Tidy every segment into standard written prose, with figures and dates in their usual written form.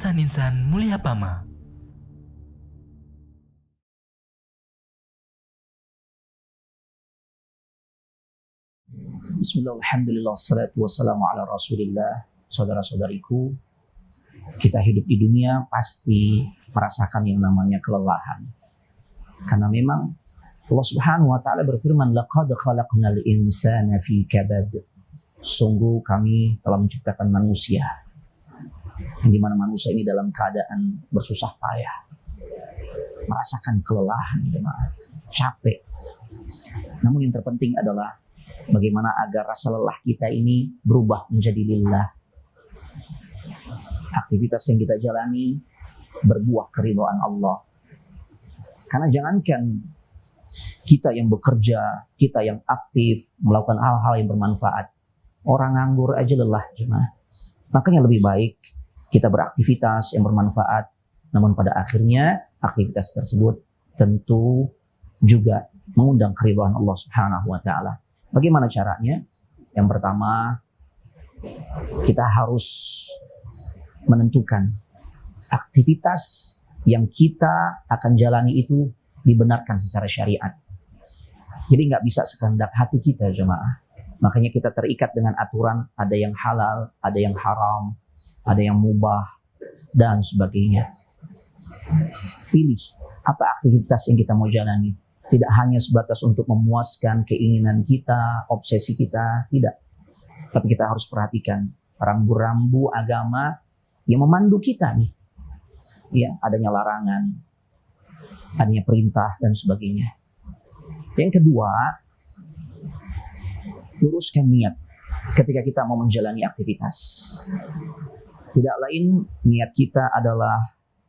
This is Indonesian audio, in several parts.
Insan-insan Mulia Pama. Bismillah, alhamdulillah, salatu wassalamu ala rasulillah. Saudara-saudariku, kita hidup di dunia pasti merasakan yang namanya kelelahan. Karena memang Allah subhanahu wa ta'ala berfirman, laqad khalaqnal insana fi kabad. Sungguh kami telah menciptakan manusia, yang dimana manusia ini dalam keadaan bersusah payah, merasakan kelelahan, capek. Namun yang terpenting adalah bagaimana agar rasa lelah kita ini berubah menjadi lillah. Aktivitas yang kita jalani berbuah keridhaan Allah. Karena jangankan kita yang bekerja, kita yang aktif, melakukan hal-hal yang bermanfaat, orang nganggur aja lelah, jemaah. Makanya lebih baik kita beraktivitas yang bermanfaat, namun pada akhirnya aktivitas tersebut tentu juga mengundang keridhaan Allah Subhanahu wa ta'ala. Bagaimana caranya? Yang pertama, kita harus menentukan aktivitas yang kita akan jalani itu dibenarkan secara syariat. Jadi nggak bisa sekehendak hati kita, jemaah. Makanya kita terikat dengan aturan, ada yang halal, ada yang haram, ada yang mubah, dan sebagainya. Pilih apa aktivitas yang kita mau jalani. Tidak hanya sebatas untuk memuaskan keinginan kita, obsesi kita, tidak. Tapi kita harus perhatikan rambu-rambu agama yang memandu kita nih. Ya, adanya larangan, adanya perintah, dan sebagainya. Yang kedua, luruskan niat ketika kita mau menjalani aktivitas. Tidak lain, niat kita adalah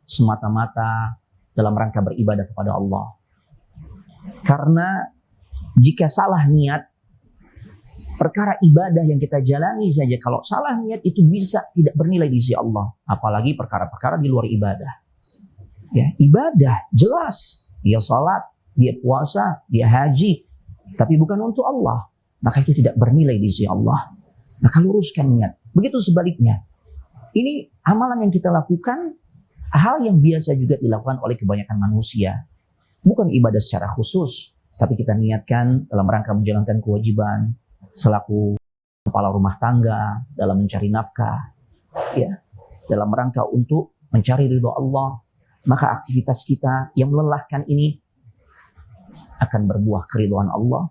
semata-mata dalam rangka beribadah kepada Allah. Karena jika salah niat, perkara ibadah yang kita jalani saja, kalau salah niat itu bisa tidak bernilai di sisi Allah. Apalagi perkara-perkara di luar ibadah. Ya, ibadah jelas, dia salat, dia puasa, dia haji, tapi bukan untuk Allah, maka itu tidak bernilai di sisi Allah. Maka luruskan niat. Begitu sebaliknya. Ini amalan yang kita lakukan, hal yang biasa juga dilakukan oleh kebanyakan manusia. Bukan ibadah secara khusus, tapi kita niatkan dalam rangka menjalankan kewajiban selaku kepala rumah tangga dalam mencari nafkah, ya, dalam rangka untuk mencari ridho Allah. Maka aktivitas kita yang melelahkan ini akan berbuah keridhaan Allah,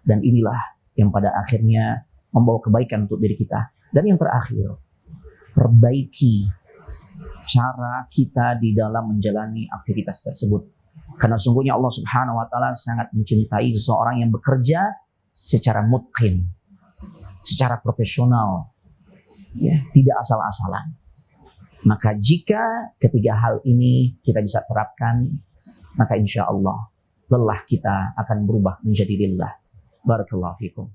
dan inilah yang pada akhirnya membawa kebaikan untuk diri kita. Dan yang terakhir, perbaiki cara kita di dalam menjalani aktivitas tersebut. Karena sungguhnya Allah Subhanahu wa ta'ala sangat mencintai seseorang yang bekerja secara mutqin, secara profesional, ya, tidak asal-asalan. Maka jika ketiga hal ini kita bisa terapkan, maka insya Allah lelah kita akan berubah menjadi lillah. Barakallahu fikum.